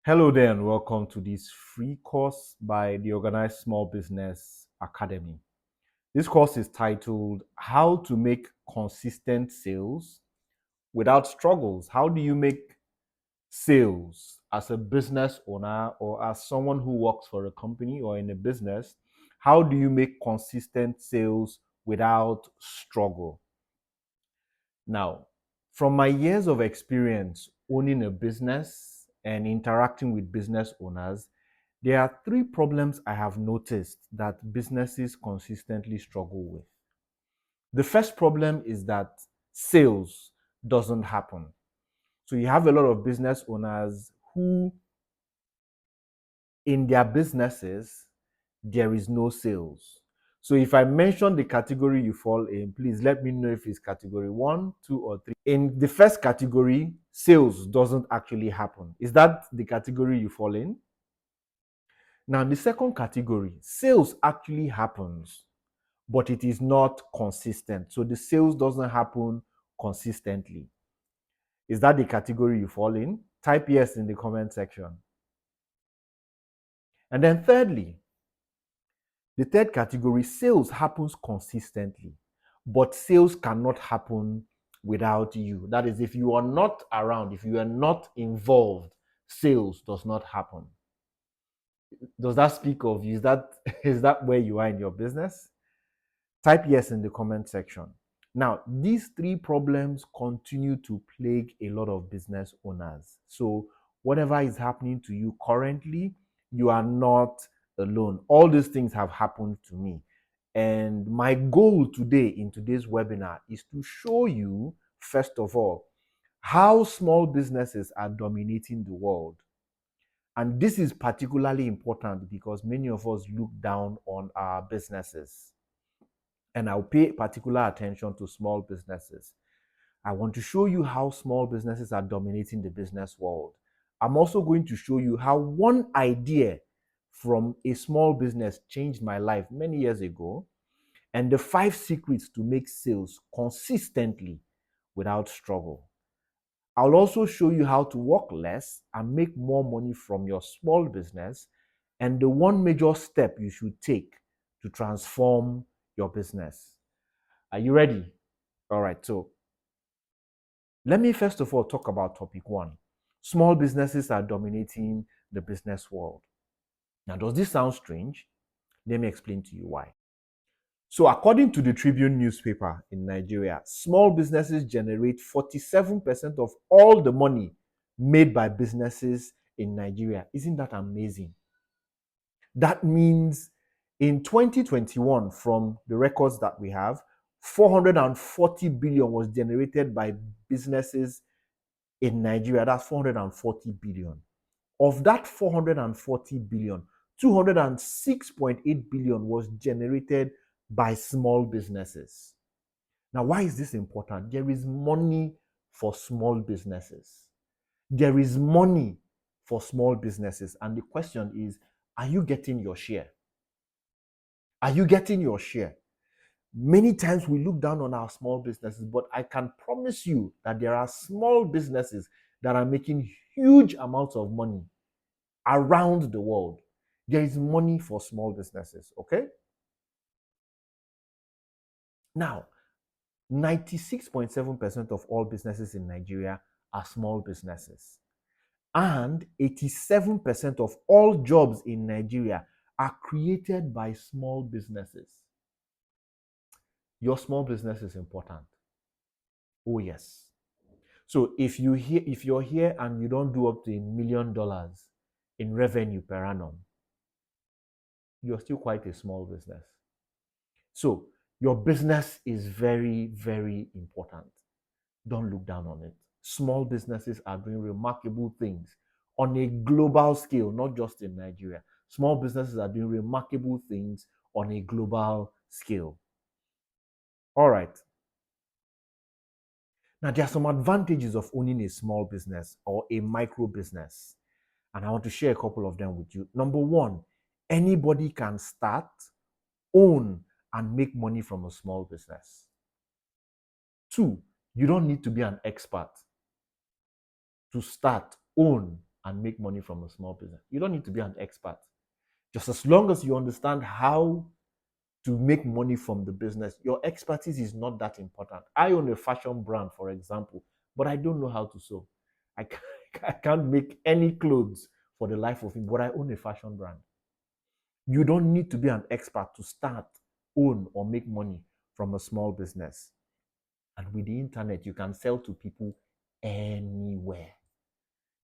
Hello there and welcome to this free course by the Organized Small Business Academy. This course is titled How to Make Consistent Sales Without Struggles. How do you make sales as a business owner or as someone who works for a company or in a business? How do you make consistent sales without struggle? Now, from my years of experience owning a business and interacting with business owners, there are three problems I have noticed that businesses consistently struggle with. The first problem is that sales doesn't happen. So you have a lot of business owners who, in their businesses, there is no sales. So if I mention the category you fall in, please let me know if it's category 1, 2, or 3. In the first category, sales doesn't actually happen. Is that the category you fall in? Now, in the second category, sales actually happens, but it is not consistent. So the sales doesn't happen consistently. Is that the category you fall in? Type yes in the comment section. And then thirdly, the third category, sales happens consistently, but sales cannot happen without you. That is, if you are not around, if you are not involved, sales does not happen. Does that speak of you? Is that where you are in your business? Type yes in the comment section. Now, these three problems continue to plague a lot of business owners. So, whatever is happening to you currently, you are not alone. All these things have happened to me. And my goal today in today's webinar is to show you, first of all, how small businesses are dominating the world. And this is particularly important because many of us look down on our businesses. And I'll pay particular attention to small businesses. I want to show you how small businesses are dominating the business world. I'm also going to show you how one idea from a small business changed my life many years ago, and the 5 secrets to make sales consistently without struggle. I'll also show you how to work less and make more money from your small business, and the one major step you should take to transform your business. Are you ready? All right, so let me first of all talk about topic 1. Small businesses are dominating the business world. Now, does this sound strange? Let me explain to you why. So, according to the Tribune newspaper in Nigeria, small businesses generate 47% of all the money made by businesses in Nigeria. Isn't that amazing? That means in 2021, from the records that we have, 440 billion was generated by businesses in Nigeria. That's 440 billion. Of that 440 billion, 206.8 billion was generated by small businesses. Now, why is this important? There is money for small businesses. There is money for small businesses. And the question is, are you getting your share? Are you getting your share? Many times we look down on our small businesses, but I can promise you that there are small businesses that are making huge amounts of money around the world. There is money for small businesses, okay? Now, 96.7% of all businesses in Nigeria are small businesses. And 87% of all jobs in Nigeria are created by small businesses. Your small business is important. Oh, yes. So if you're here and you don't do up to $1 million in revenue per annum, you're still quite a small business. So your business is very, very important. Don't look down on it. Small businesses are doing remarkable things on a global scale, not just in Nigeria. Small businesses are doing remarkable things on a global scale. All right. Now, there are some advantages of owning a small business or a micro business, and I want to share a couple of them with you. Number 1, anybody can start, own, and make money from a small business. 2, you don't need to be an expert to start, own, and make money from a small business. You don't need to be an expert. Just as long as you understand how to make money from the business, your expertise is not that important. I own a fashion brand, for example, but I don't know how to sew. I can't, I can't make any clothes for the life of me, but I own a fashion brand. You don't need to be an expert to start, own, or make money from a small business. And with the internet, you can sell to people anywhere.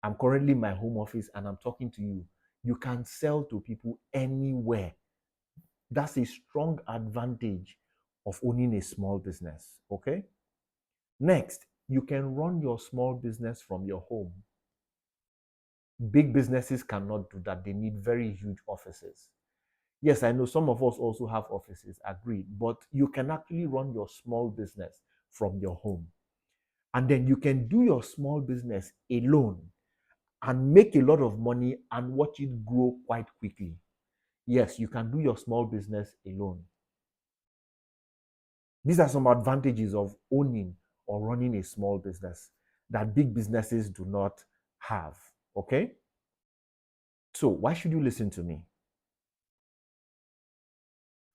I'm currently in my home office and I'm talking to you. You can sell to people anywhere. That's a strong advantage of owning a small business. Okay? Next, you can run your small business from your home. Big businesses cannot do that. They need very huge offices. Yes, I know some of us also have offices, agreed, but you can actually run your small business from your home. And then you can do your small business alone and make a lot of money and watch it grow quite quickly. Yes, you can do your small business alone. These are some advantages of owning or running a small business that big businesses do not have. Okay? So, why should you listen to me?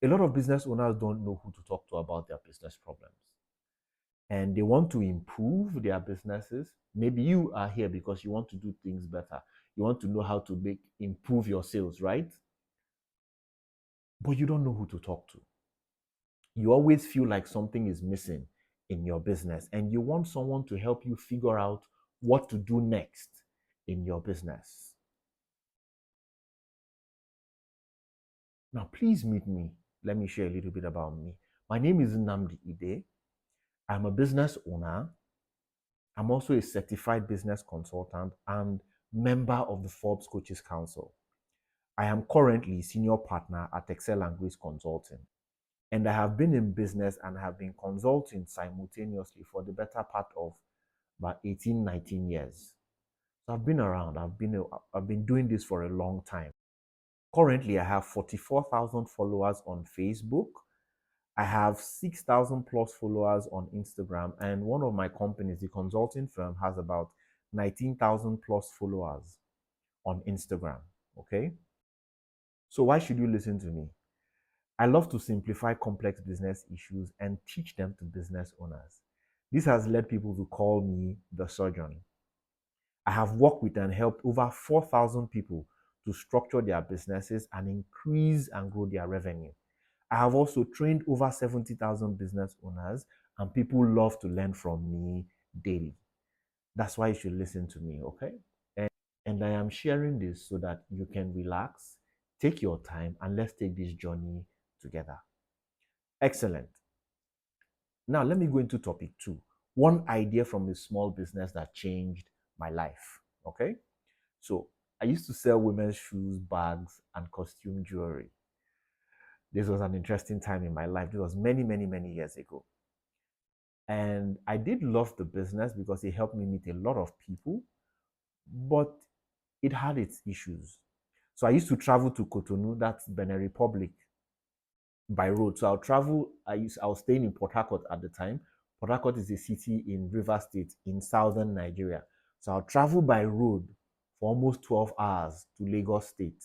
A lot of business owners don't know who to talk to about their business problems. And they want to improve their businesses. Maybe you are here because you want to do things better. You want to know how to improve your sales, right? But you don't know who to talk to. You always feel like something is missing in your business and you want someone to help you figure out what to do next in your business. Now, please meet me. Let me share a little bit about me. My name is Nnamdi Ibe. I'm a business owner. I'm also a certified business consultant and member of the Forbes Coaches Council. I am currently senior partner at Excel and Grace Consulting. And I have been in business and have been consulting simultaneously for the better part of about 18, 19 years. So I've been around. I've been doing this for a long time. Currently, I have 44,000 followers on Facebook. I have 6,000 plus followers on Instagram. And one of my companies, the consulting firm, has about 19,000 plus followers on Instagram. Okay? So why should you listen to me? I love to simplify complex business issues and teach them to business owners. This has led people to call me the surgeon. I have worked with and helped over 4,000 people to structure their businesses and increase and grow their revenue. I have also trained over 70,000 business owners, and people love to learn from me daily. That's why you should listen to me, okay? And I am sharing this so that you can relax, take your time, and let's take this journey together. Excellent. Now, let me go into topic two. One idea from a small business that changed my life, okay? So I used to sell women's shoes, bags, and costume jewelry. This was an interesting time in my life. This was many, many, many years ago. And I did love the business because it helped me meet a lot of people, but it had its issues. So I used to travel to Cotonou, that's Benin Republic, by road. So I'll travel. I was staying in Port Harcourt at the time. Port Harcourt is a city in River State in southern Nigeria. So I'll travel by road for almost 12 hours to Lagos State,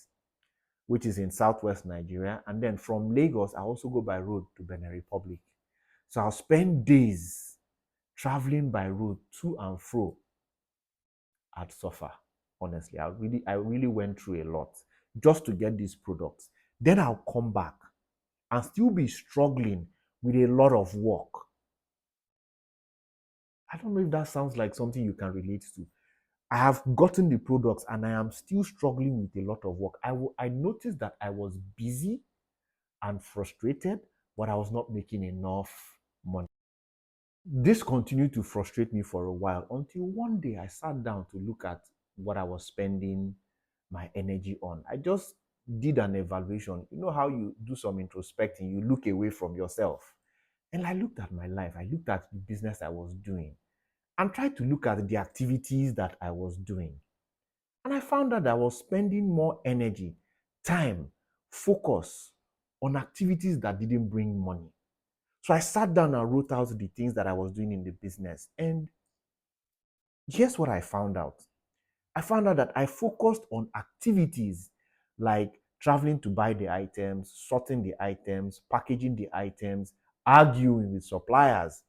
which is in southwest Nigeria. And then from Lagos, I also go by road to Benin Republic. So I'll spend days traveling by road to and fro. I'd suffer. Honestly, I really went through a lot just to get these products. Then I'll come back and still be struggling with a lot of work. I don't know if that sounds like something you can relate to. I have gotten the products and I am still struggling with a lot of work. I noticed that I was busy and frustrated, but I was not making enough money. This continued to frustrate me for a while until one day I sat down to look at what I was spending my energy on. I just did an evaluation. You know how you do some introspecting, you look away from yourself. And I looked at my life, I looked at the business I was doing, and tried to look at the activities that I was doing. And I found out that I was spending more energy, time, focus on activities that didn't bring money. So I sat down and wrote out the things that I was doing in the business. And here's what I found out. I found out that I focused on activities like traveling to buy the items, sorting the items, packaging the items, arguing with suppliers,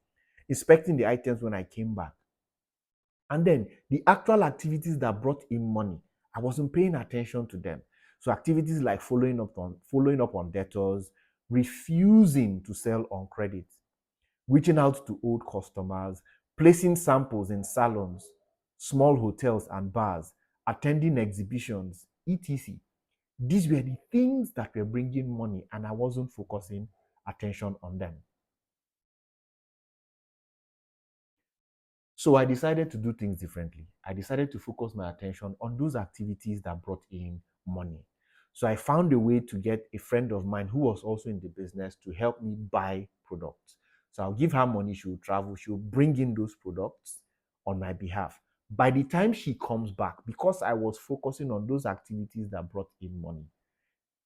inspecting the items when I came back. And then the actual activities that brought in money, I wasn't paying attention to them. So activities like following up on debtors, refusing to sell on credit, reaching out to old customers, placing samples in salons, small hotels and bars, attending exhibitions, etc. These were the things that were bringing money, and I wasn't focusing attention on them. So I decided to do things differently. I decided to focus my attention on those activities that brought in money. So I found a way to get a friend of mine who was also in the business to help me buy products. So I'll give her money, she'll travel, she'll bring in those products on my behalf. By the time she comes back, because I was focusing on those activities that brought in money,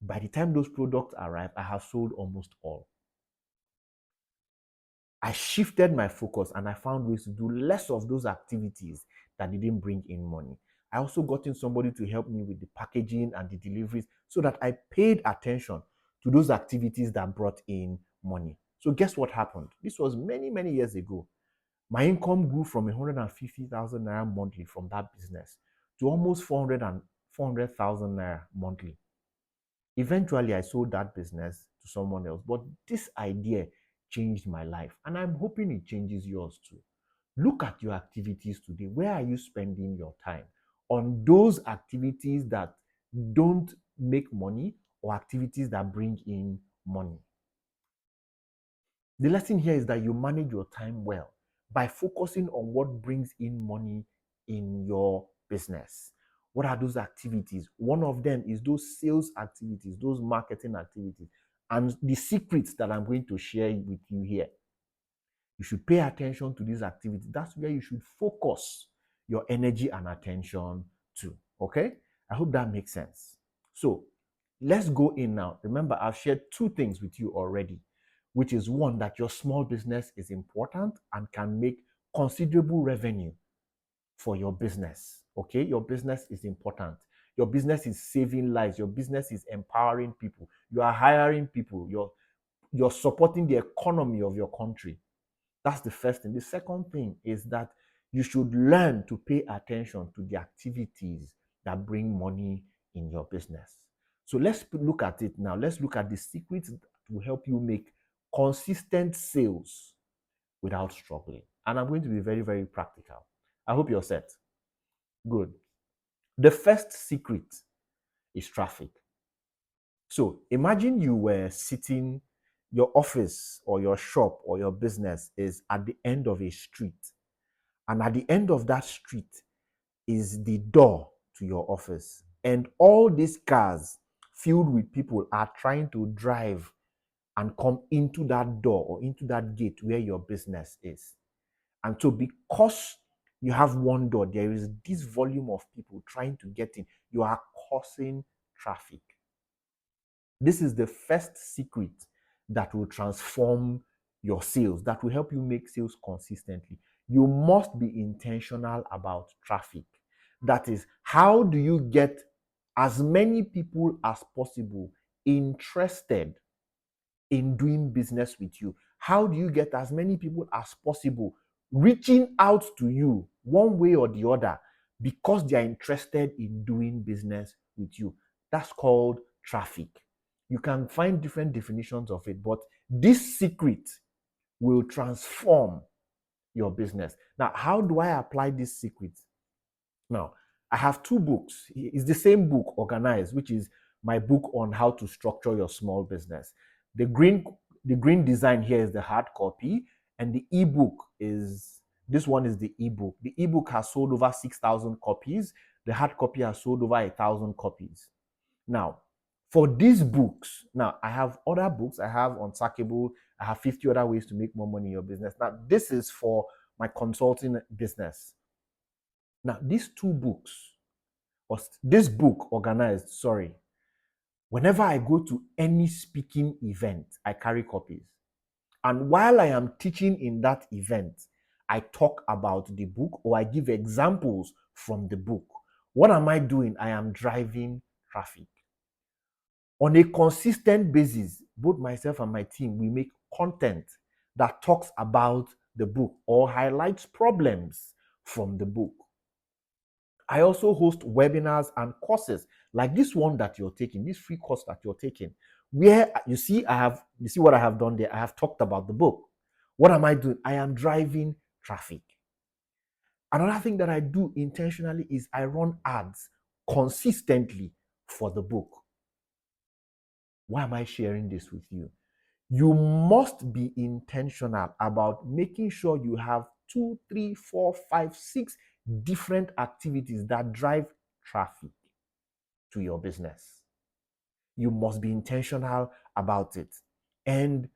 by the time those products arrive, I have sold almost all. I shifted my focus and I found ways to do less of those activities that didn't bring in money. I also got in somebody to help me with the packaging and the deliveries so that I paid attention to those activities that brought in money. So guess what happened? This was many, many years ago. My income grew from 150,000 naira monthly from that business to almost 400,000 naira monthly. Eventually, I sold that business to someone else, but this idea changed my life, and I'm hoping it changes yours too. Look at your activities today. Where are you spending your time? On those activities that don't make money or activities that bring in money? The lesson here is that you manage your time well by focusing on what brings in money in your business. What are those activities? One of them is those sales activities, those marketing activities, and the secrets that I'm going to share with you here. You should pay attention to these activities. That's where you should focus your energy and attention to. Okay? I hope that makes sense. So let's go in now. Remember, I've shared two things with you already, which is one, that your small business is important and can make considerable revenue for your business. Okay? Your business is important. Your business is saving lives. Your business is empowering people. You are hiring people. You're supporting the economy of your country. That's the first thing. The second thing is that you should learn to pay attention to the activities that bring money in your business. So let's look at it now. Let's look at the secrets that will help you make consistent sales without struggling. And I'm going to be very, very practical. I hope you're set. Good. The first secret is traffic. So imagine you were sitting, your office or your shop or your business is at the end of a street. And at the end of that street is the door to your office. And all these cars filled with people are trying to drive and come into that door or into that gate where your business is. And so, because you have one door, there is this volume of people trying to get in. You are causing traffic. This is the first secret that will transform your sales, that will help you make sales consistently. You must be intentional about traffic. That is, how do you get as many people as possible interested in doing business with you? How do you get as many people as possible reaching out to you one way or the other because they are interested in doing business with you? That's called traffic. You can find different definitions of it, but this secret will transform your business. Now, how do I apply this secret? Now, I have two books. It's the same book, Organized, which is my book on how to structure your small business. The green design here is the hard copy, and the ebook is this one is the ebook. The ebook has sold over 6,000 copies. The hard copy has sold over 1,000 copies. Now, for these books, now I have other books. I have Unsackable. I have 50 other ways to make more money in your business. Now, this is for my consulting business. Now, these two books, or this book, Organized, sorry, whenever I go to any speaking event, I carry copies. And while I am teaching in that event, I talk about the book or I give examples from the book. What am I doing? I am driving traffic. On a consistent basis, both myself and my team, we make content that talks about the book or highlights problems from the book. I also host webinars and courses like this one that you're taking, this free course that you're taking, where you see what I have done there. I have talked about the book. What am I doing? I am driving traffic. Another thing that I do intentionally is I run ads consistently for the book. Why am I sharing this with you? You must be intentional about making sure you have 2, 3, 4, 5, 6 different activities that drive traffic to your business. You must be intentional about it. And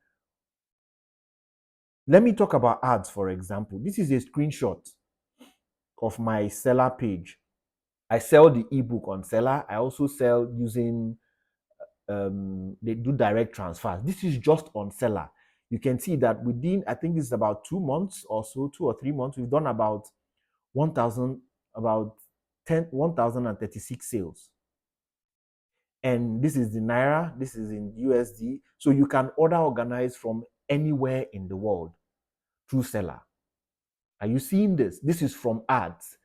let me talk about ads, for example. This is a screenshot of my seller page. I sell the ebook on seller. I also sell using they do direct transfers. This is just on seller. You can see that within, I think it's about 2 months or so, 2 or 3 months, we've done about 1,000, about 1,036 sales. And this is the Naira, this is in USD. So you can order organized from anywhere in the world through seller. Are you seeing this? This is from ads.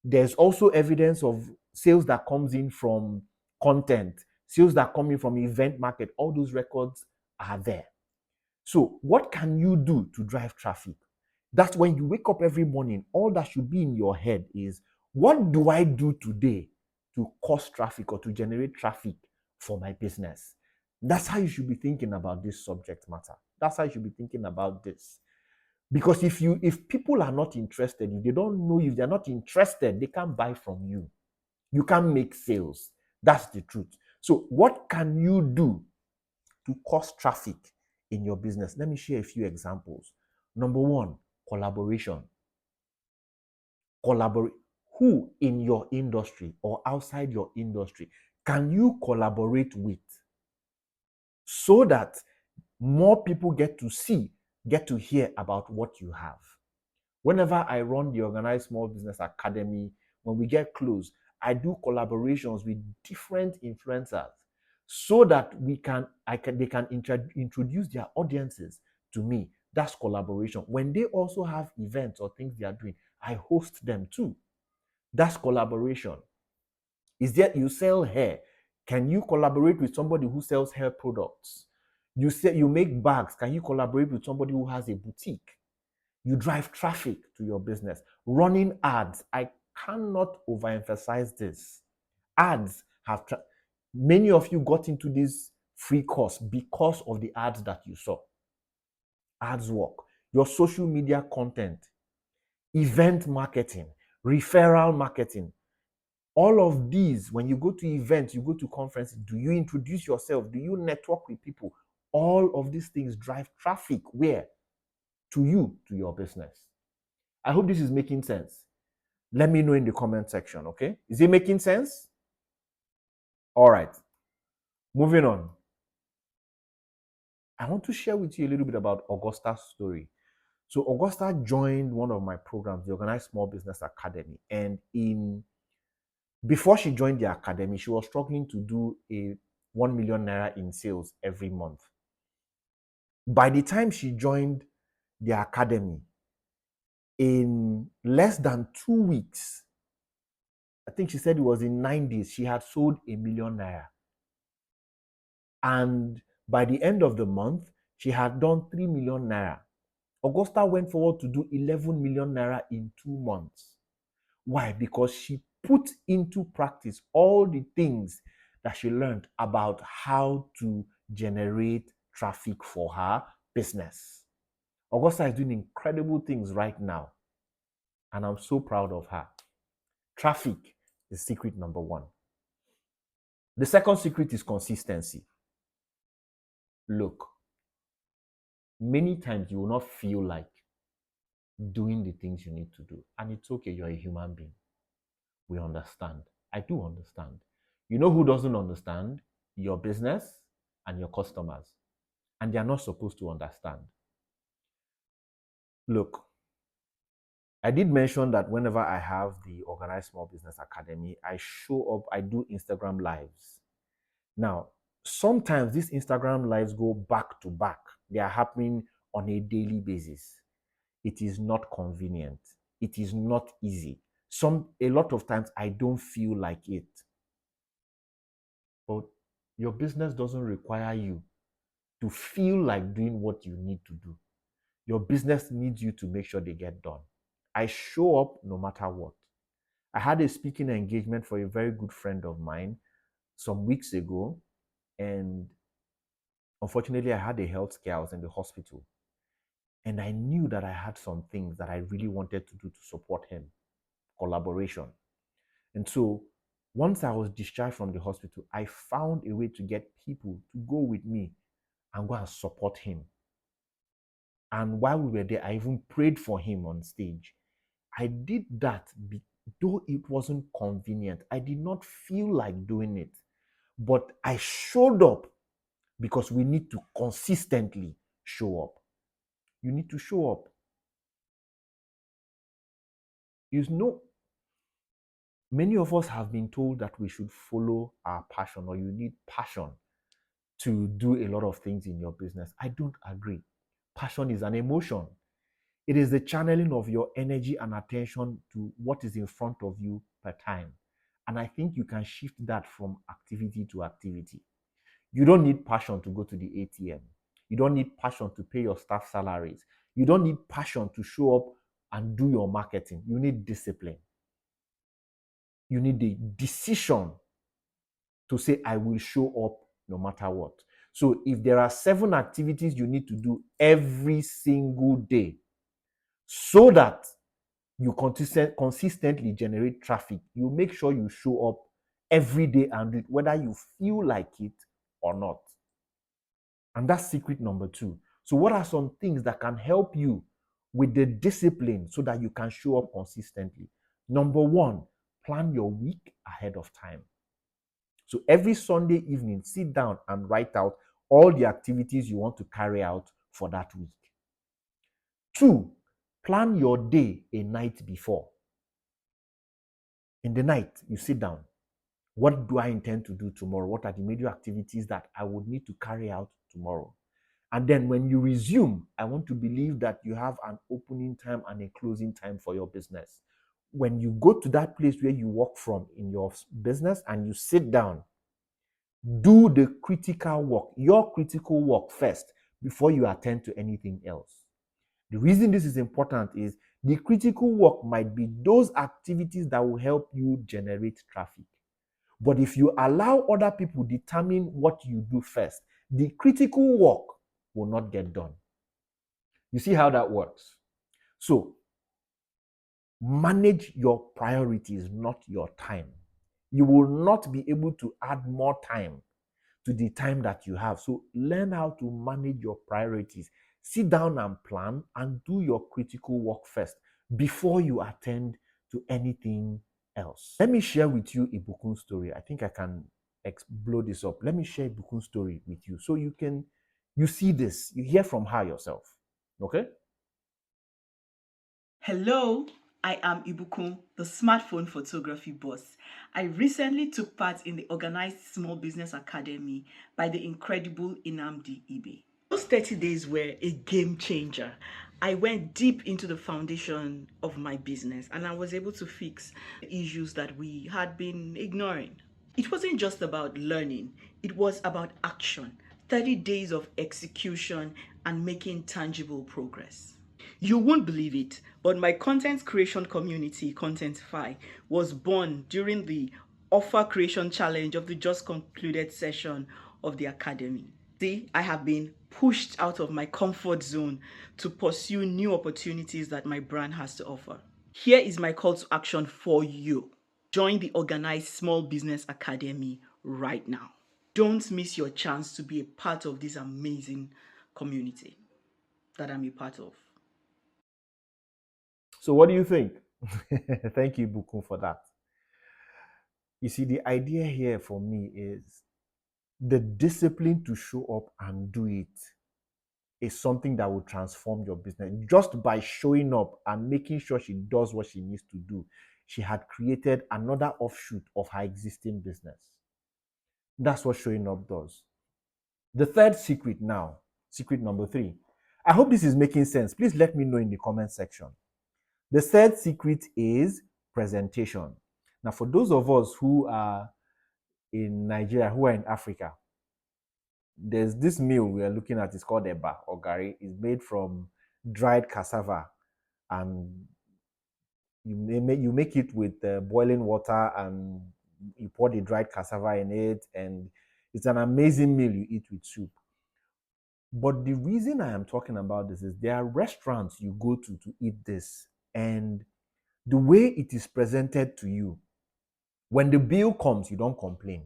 There's also evidence of sales that comes in from content, sales that come in from event market. All those records are there. So what can you do to drive traffic? That's when you wake up every morning, all that should be in your head is, what do I do today to cause traffic or to generate traffic for my business? That's how you should be thinking about this subject matter. That's how you should be thinking about this. Because if people are not interested, if they don't know, if they're not interested, they can't buy from you. You can't make sales. That's the truth. So what can you do to cause traffic in your business? Let me share a few examples. Number one, collaboration. Collaborate. Who in your industry or outside your industry can you collaborate with so that more people get to see, get to hear about what you have? Whenever I run the Organized Small Business Academy, when we get close, I do collaborations with different influencers so that they can introduce their audiences to me. That's collaboration. When they also have events or things they are doing, I host them too. That's collaboration. Is that you sell hair? Can you collaborate with somebody who sells hair products? You make bags. Can you collaborate with somebody who has a boutique? You drive traffic to your business. Running ads. I cannot overemphasize this. Ads have many of you got into this free course because of the ads that you saw. Ads work. Your social media content, event marketing, referral marketing. All of these, when you go to events, you go to conferences, do you introduce yourself? Do you network with people? All of these things drive traffic where? To you, to your business. I hope this is making sense. Let me know in the comment section, okay? Is it making sense? All right. Moving on. I want to share with you a little bit about Augusta's story. So Augusta joined one of my programs, the Organized Small Business Academy. And before she joined the academy, she was struggling to do a 1 million naira in sales every month. By the time she joined the academy, in less than 2 weeks, I think she said it was in 9 days, she had sold 1 million naira. And by the end of the month, she had done 3 million naira. Augusta went forward to do 11 million naira in 2 months. Why? Because she put into practice all the things that she learned about how to generate traffic for her business. Augusta is doing incredible things right now, and I'm so proud of her. Traffic is secret number one. The second secret is consistency. Look, many times you will not feel like doing the things you need to do, and it's okay, you're a human being. We understand. I do understand. You know who doesn't understand? Your business and your customers. And they are not supposed to understand. Look, I did mention that whenever I have the Organized Small Business Academy, I show up, I do Instagram lives. Now, sometimes these Instagram lives go back to back. They are happening on a daily basis. It is not convenient. It is not easy. A lot of times I don't feel like it. But your business doesn't require you to feel like doing what you need to do. Your business needs you to make sure they get done. I show up no matter what. I had a speaking engagement for a very good friend of mine some weeks ago, and unfortunately, I had a health scare. I was in the hospital, and I knew that I had some things that I really wanted to do to support him, collaboration. And so, once I was discharged from the hospital, I found a way to get people to go with me and go and support him. And while we were there, I even prayed for him on stage. I did that, though it wasn't convenient. I did not feel like doing it, but I showed up because we need to consistently show up. You need to show up. You know, many of us have been told that we should follow our passion, or you need passion to do a lot of things in your business. I don't agree. Passion is an emotion. It is the channeling of your energy and attention to what is in front of you per time. And I think you can shift that from activity to activity. You don't need passion to go to the ATM. You don't need passion to pay your staff salaries. You don't need passion to show up and do your marketing. You need discipline. You need the decision to say, I will show up no matter what. So if there are 7 activities you need to do every single day so that you consistently generate traffic, you make sure you show up every day and do it, whether you feel like it or not. And that's secret number 2. So what are some things that can help you with the discipline so that you can show up consistently? Number 1, plan your week ahead of time. So every Sunday evening, sit down and write out all the activities you want to carry out for that week. 2, plan your day a night before. In the night, you sit down. What do I intend to do tomorrow? What are the major activities that I would need to carry out tomorrow? And then when you resume, I want to believe that you have an opening time and a closing time for your business. When you go to that place where you work from in your business and you sit down, do the critical work, your critical work first before you attend to anything else. The reason this is important is the critical work might be those activities that will help you generate traffic. But if you allow other people determine what you do first, the critical work will not get done. You see how that works? So, manage your priorities, not your time. You will not be able to add more time to the time that you have. So, learn how to manage your priorities. Sit down and plan and do your critical work first before you attend to anything else. Let me share with you Ibukun's story. I think I can blow this up. Let me share Ibukun's story with you so you see this, you hear from her yourself. Okay? Hello, I am Ibukun, the smartphone photography boss. I recently took part in the Organized Small Business Academy by the incredible Nnamdi Ibe. Those 30 days were a game changer. I went deep into the foundation of my business and I was able to fix the issues that we had been ignoring. It wasn't just about learning, it was about action. 30 days of execution and making tangible progress. You won't believe it, but my content creation community, Contentify, was born during the offer creation challenge of the just concluded session of the academy. See, I have been pushed out of my comfort zone to pursue new opportunities that my brand has to offer. Here is my call to action for you. Join the Organized Small Business Academy right now. Don't miss your chance to be a part of this amazing community that I'm a part of. So, what do you think? Thank you, Bukun, for that. You see, the idea here for me is the discipline to show up and do it is something that will transform your business. Just by showing up and making sure she does what she needs to do, she had created another offshoot of her existing business. That's what showing up does. The third secret now, secret number 3. I hope this is making sense. Please let me know in the comment section. The third secret is presentation. Now, for those of us who are in Nigeria, who are in Africa, there's this meal we are looking at. It's called eba or gari. It's made from dried cassava, and you make it with boiling water, and you pour the dried cassava in it, and it's an amazing meal you eat with soup. But the reason I am talking about this is there are restaurants you go to eat this, and the way it is presented to you, when the bill comes, you don't complain.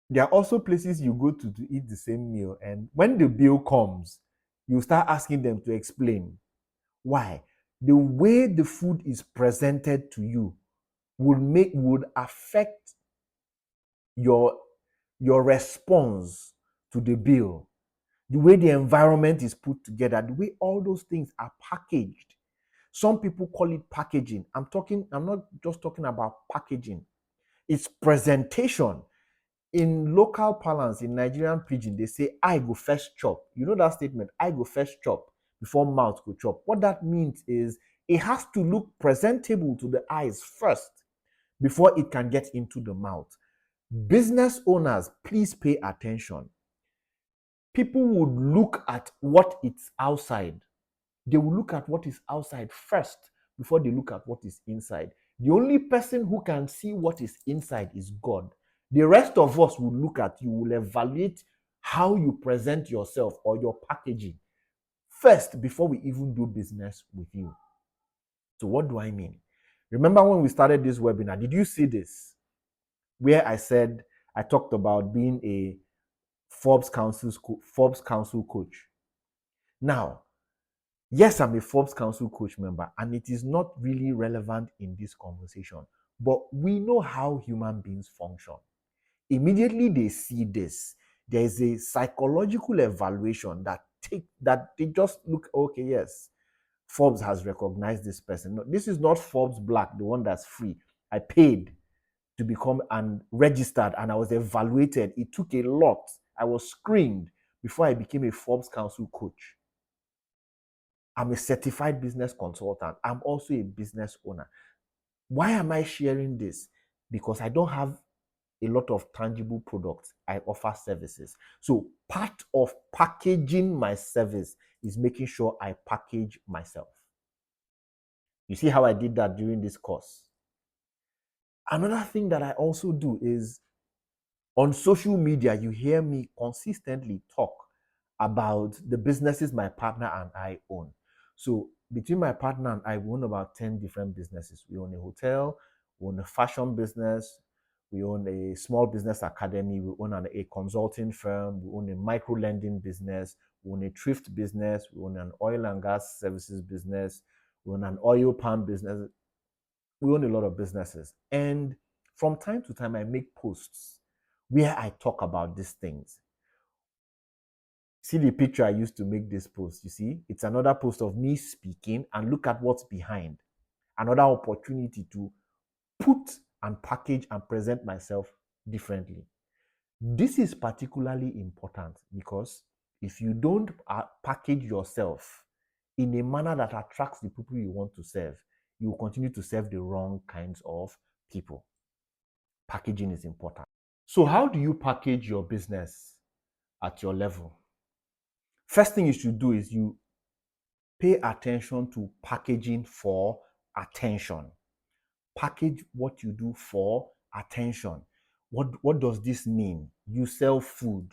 There are also places you go to eat the same meal, and when the bill comes, you start asking them to explain. Why? The way the food is presented to you would affect your response to the bill. The way the environment is put together, the way all those things are packaged. Some people call it packaging. I'm not just talking about packaging. It's presentation. In local parlance, in Nigerian pidgin, they say, I go first chop. You know that statement, I go first chop before mouth go chop. What that means is it has to look presentable to the eyes first before it can get into the mouth. Business owners, please pay attention. People would look at what is outside. They will look at what is outside first before they look at what is inside. The only person who can see what is inside is God. The rest of us will look at you, will evaluate how you present yourself or your packaging first before we even do business with you. So what do I mean? Remember when we started this webinar, did you see this? Where I talked about being a Forbes Council coach. Now, yes, I'm a Forbes Council coach member, and it is not really relevant in this conversation, but we know how human beings function. Immediately they see this, there is a psychological evaluation that they just look, okay, yes, Forbes has recognized this person. No, this is not Forbes Black, the one that's free. I paid to become and registered, and I was evaluated. It took a lot. I was screened before I became a Forbes Council coach. I'm a certified business consultant. I'm also a business owner. Why am I sharing this? Because I don't have a lot of tangible products. I offer services. So part of packaging my service is making sure I package myself. You see how I did that during this course? Another thing that I also do is on social media, you hear me consistently talk about the businesses my partner and I own. So between my partner and I, we own about 10 different businesses. We own a hotel, we own a fashion business, we own a small business academy, we own a consulting firm, we own a micro lending business, we own a thrift business, we own an oil and gas services business, we own an oil palm business. We own a lot of businesses. And from time to time, I make posts where I talk about these things. See the picture I used to make this post, you see? It's another post of me speaking, and look at what's behind. Another opportunity to put and package and present myself differently. This is particularly important because if you don't package yourself in a manner that attracts the people you want to serve, you will continue to serve the wrong kinds of people. Packaging is important. So how do you package your business at your level? First thing you should do is you pay attention to packaging for attention. Package what you do for attention. What does this mean? You sell food.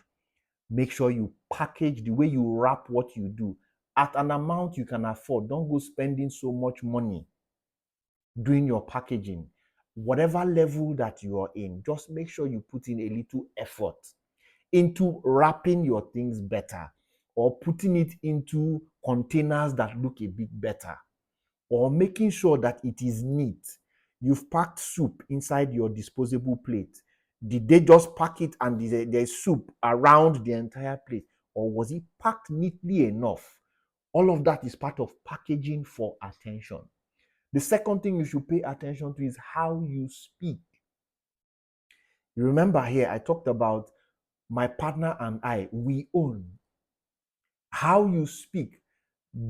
Make sure you package the way you wrap what you do at an amount you can afford. Don't go spending so much money doing your packaging. Whatever level that you are in, just make sure you put in a little effort into wrapping your things better, or putting it into containers that look a bit better, or making sure that it is neat. You've packed soup inside your disposable plate. Did they just pack it and there's soup around the entire plate? or was it packed neatly enough? All of that is part of packaging for attention. The second thing you should pay attention to is how you speak. You remember here, I talked about my partner and I, we own. How you speak.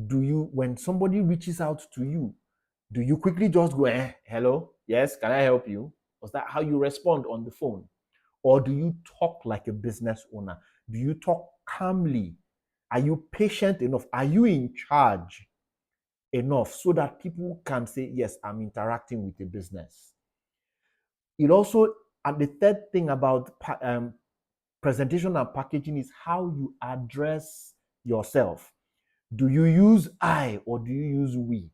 Do you, when somebody reaches out to you, do you quickly just go, hello, yes, can I help you? Was that how you respond on the phone? Or do you talk like a business owner? Do you talk calmly? Are you patient enough? Are you in charge enough so that people can say, yes, I'm interacting with a business? It also, and the third thing about presentation and packaging is how you address yourself. Do you use I or do you use we?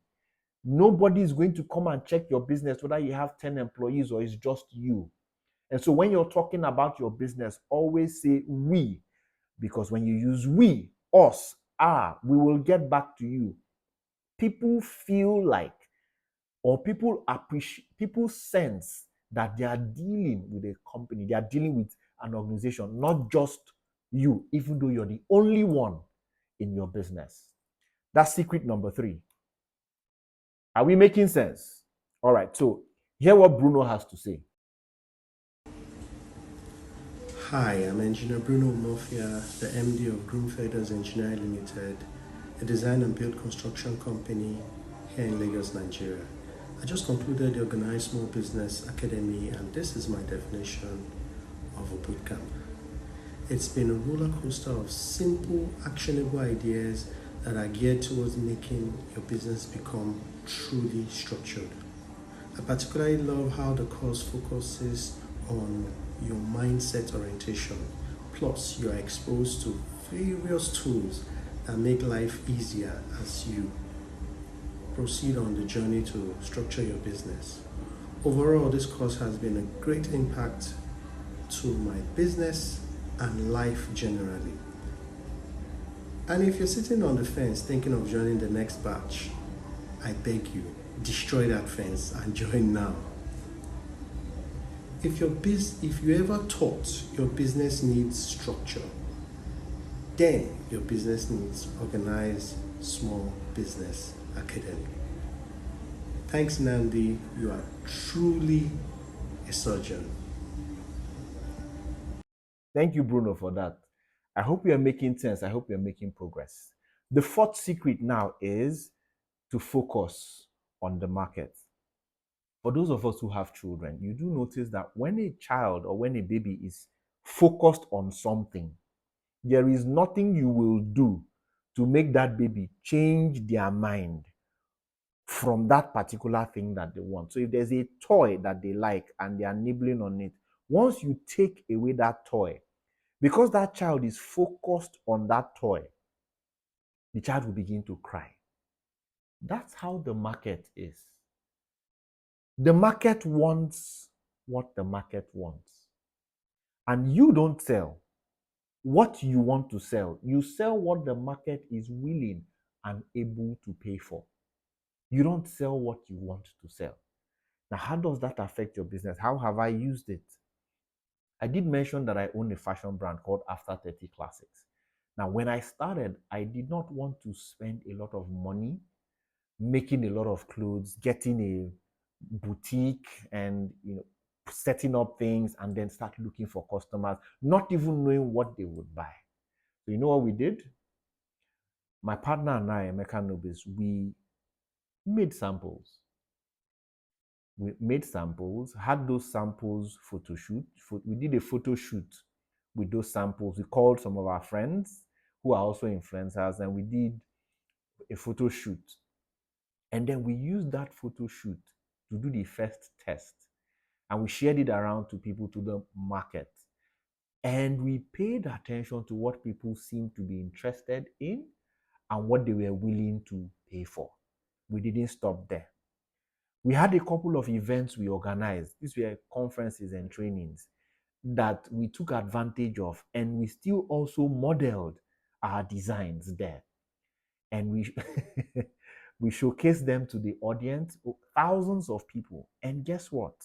Nobody is going to come and check your business whether you have 10 employees or it's just you. And so when you're talking about your business, always say we, because when you use we, us, we will get back to you. People feel like, or people appreciate, people sense that they are dealing with a company, they are dealing with an organization, not just you, even though you're the only one in your business. That's secret number 3. Are we making sense? All right, so hear what Bruno has to say. Hi, I'm Engineer Bruno Mofia, the MD of Groomfeathers Engineering Limited, a design and build construction company here in Lagos, Nigeria. I just concluded the Organized Small Business Academy, and this is my definition of a bootcamp. It's been a roller coaster of simple, actionable ideas that are geared towards making your business become truly structured. I particularly love how the course focuses on your mindset orientation. Plus, you are exposed to various tools that make life easier as you proceed on the journey to structure your business. Overall, this course has been a great impact to my business and life generally. And if you're sitting on the fence thinking of joining the next batch, I beg you, destroy that fence and join now. If you ever thought your business needs structure, then your business needs Organized Small Business Academy. Thanks, Nnamdi. You are truly a surgeon. Thank you, Bruno, for that. I hope you are making sense. I hope you're making progress. The fourth secret now is to focus on the market. For those of us who have children, you do notice that when a child or when a baby is focused on something, there is nothing you will do to make that baby change their mind from that particular thing that they want. So if there's a toy that they like and they are nibbling on it, once you take away that toy, because that child is focused on that toy, the child will begin to cry. That's how the market is. The market wants what the market wants. And you don't sell what you want to sell. You sell what the market is willing and able to pay for. You don't sell what you want to sell. Now, how does that affect your business? How have I used it? I did mention that I own a fashion brand called After 30 Classics. Now, when I started, I did not want to spend a lot of money making a lot of clothes, getting a boutique and setting up things and then start looking for customers, not even knowing what they would buy. So you know what we did? My partner and I, Emeka Nobis, we made samples. We made samples, had those samples photo shoot. We did a photo shoot with those samples. We called some of our friends who are also influencers and we did a photo shoot. And then we used that photo shoot to do the first test. And we shared it around to people, to the market. And we paid attention to what people seemed to be interested in and what they were willing to pay for. We didn't stop there. We had a couple of events we organized. These were conferences and trainings that we took advantage of, and we still also modeled our designs there. And we we showcased them to the audience, thousands of people. And guess what?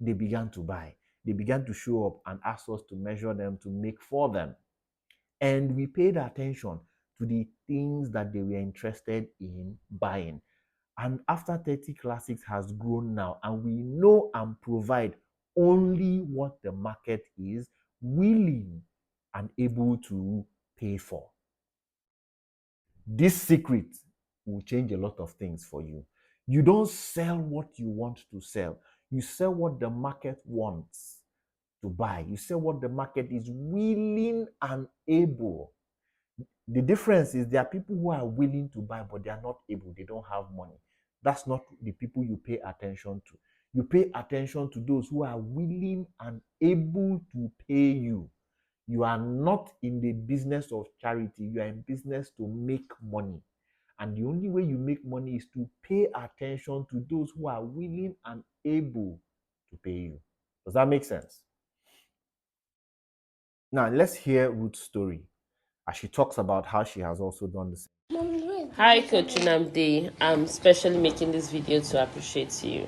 They began to buy. They began to show up and ask us to measure them, to make for them. And we paid attention to the things that they were interested in buying. And after 30 Classics has grown now, and we know and provide only what the market is willing and able to pay for. This secret will change a lot of things for you. You don't sell what you want to sell. You sell what the market wants to buy. You sell what the market is willing and able. The difference is there are people who are willing to buy, but they are not able. They don't have money. That's not the people you pay attention to. You pay attention to those who are willing and able to pay you. You are not in the business of charity. You are in business to make money. And the only way you make money is to pay attention to those who are willing and able to pay you. Does that make sense? Now, let's hear Ruth's story as she talks about how she has also done the same. Hi, Coach Nnamdi. I'm specially making this video to appreciate you.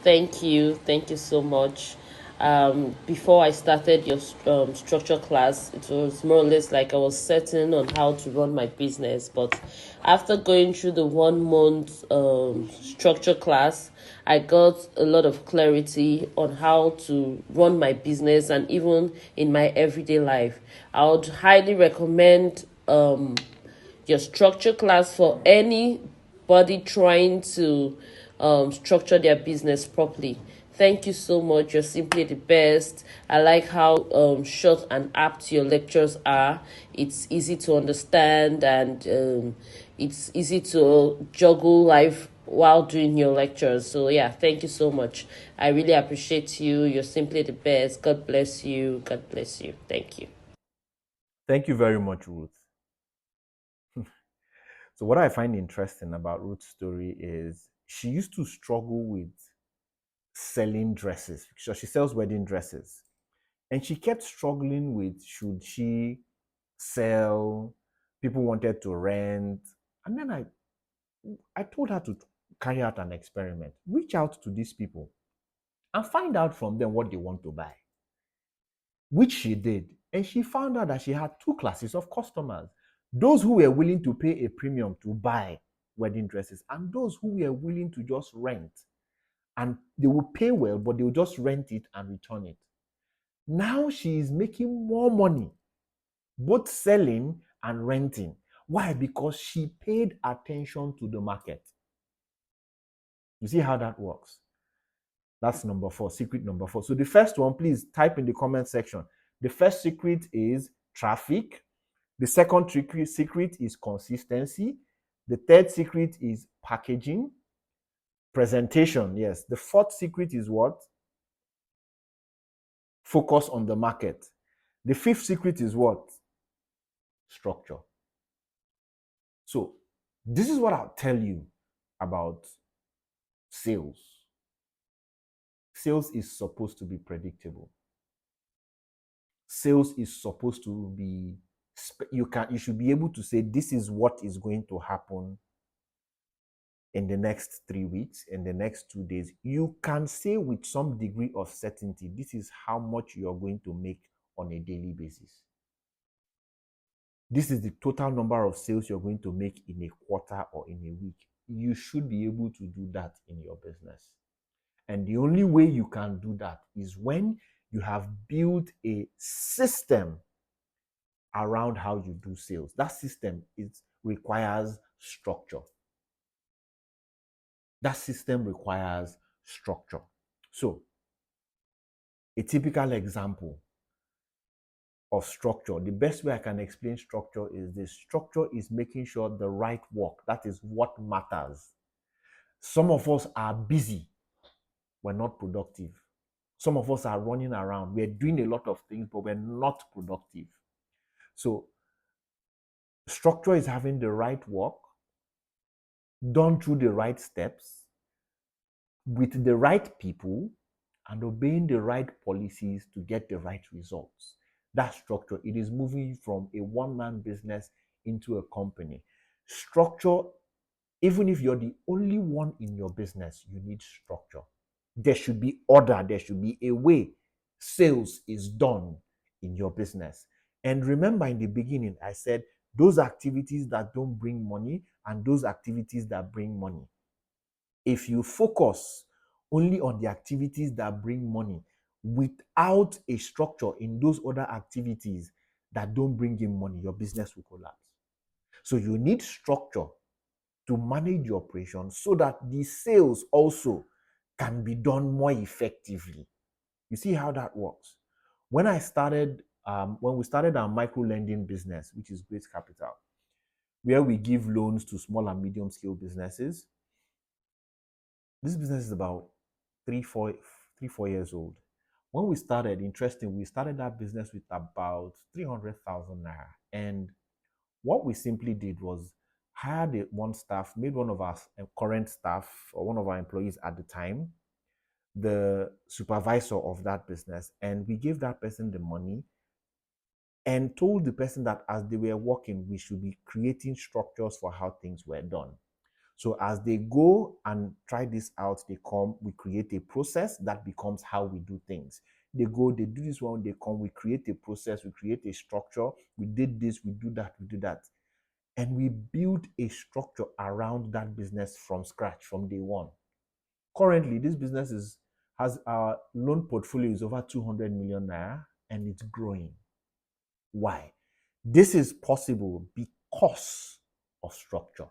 Thank you. Thank you so much. Before I started your structure class, it was more or less like I was certain on how to run my business. But after going through the 1 month structure class, I got a lot of clarity on how to run my business and even in my everyday life. I would highly recommend your structure class for anybody trying to structure their business properly. Thank you so much. You're simply the best. I like how short and apt your lectures are. It's easy to understand and it's easy to juggle life while doing your lectures. So yeah, thank you so much. I really appreciate you. You're simply the best. God bless you. God bless you. Thank you. Thank you very much, Ruth. So, what I find interesting about Ruth's story is she used to struggle with selling dresses. So, she sells wedding dresses. And she kept struggling with should she sell? People wanted to rent. And then I told her to carry out an experiment. Reach out to these people and find out from them what they want to buy, which she did. And she found out that she had two classes of customers: those who were willing to pay a premium to buy wedding dresses, and those who were willing to just rent. And they will pay well, but they will just rent it and return it. Now she is making more money, both selling and renting. Why? Because she paid attention to the market. You see how that works? That's number 4, secret number 4. So the first one, please type in the comment section. The first secret is traffic. The second secret is consistency. The third secret is packaging. Presentation, yes. The fourth secret is what? Focus on the market. The fifth secret is what? Structure. So this is what I'll tell you about sales. Sales is supposed to be predictable. Sales is supposed to be, you should be able to say this is what is going to happen in the next 3 weeks, in the next 2 days. You can say with some degree of certainty this is how much you are going to make on a daily basis. This is the total number of sales you're going to make in a quarter or in a week. You should be able to do that in your business. And the only way you can do that is when you have built a system around how you do sales. That system requires structure. That system requires structure. So, a typical example of structure, the best way I can explain structure is this: structure is making sure the right work, that is what matters. Some of us are busy, we're not productive. Some of us are running around, we're doing a lot of things, but we're not productive. So, structure is having the right work done through the right steps with the right people and obeying the right policies to get the right results. That structure, it is moving from a one-man business into a company. Structure, even if you're the only one in your business, you need structure. There should be order, there should be a way sales is done in your business. And remember, in the beginning, I said those activities that don't bring money and those activities that bring money. If you focus only on the activities that bring money without a structure in those other activities that don't bring in money, your business will collapse. So you need structure to manage your operations so that the sales also can be done more effectively. You see how that works? When we started our micro lending business, which is Grace Capital, where we give loans to small and medium scale businesses, this business is about 4 years old. When we started, interesting, we started that business with about 300,000 naira. And what we simply did was hired one staff, made one of our current staff or one of our employees at the time the supervisor of that business, and we gave that person the money and told the person that as they were working, we should be creating structures for how things were done. So as they go and try this out, they come, we create a process that becomes how we do things. They go, they do this one, they come, we create a process, we create a structure. We did this, we do that, we do that. And we build a structure around that business from scratch, from day one. Currently, this business has our loan portfolio is over 200 million naira and it's growing. Why? This is possible because of structure.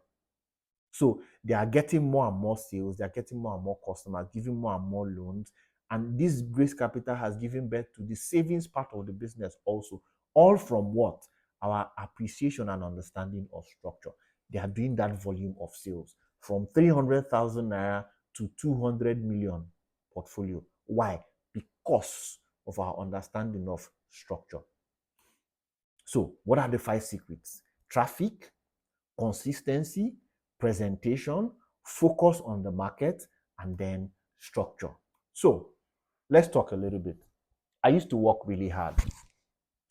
So they are getting more and more sales, they are getting more and more customers, giving more and more loans. And this Grace Capital has given birth to the savings part of the business also. All from what? Our appreciation and understanding of structure. They are doing that volume of sales from 300,000 naira to 200 million portfolio. Why? Because of our understanding of structure. So, what are the 5 secrets? Traffic, consistency, presentation, focus on the market, and then structure. So, let's talk a little bit. I used to work really hard.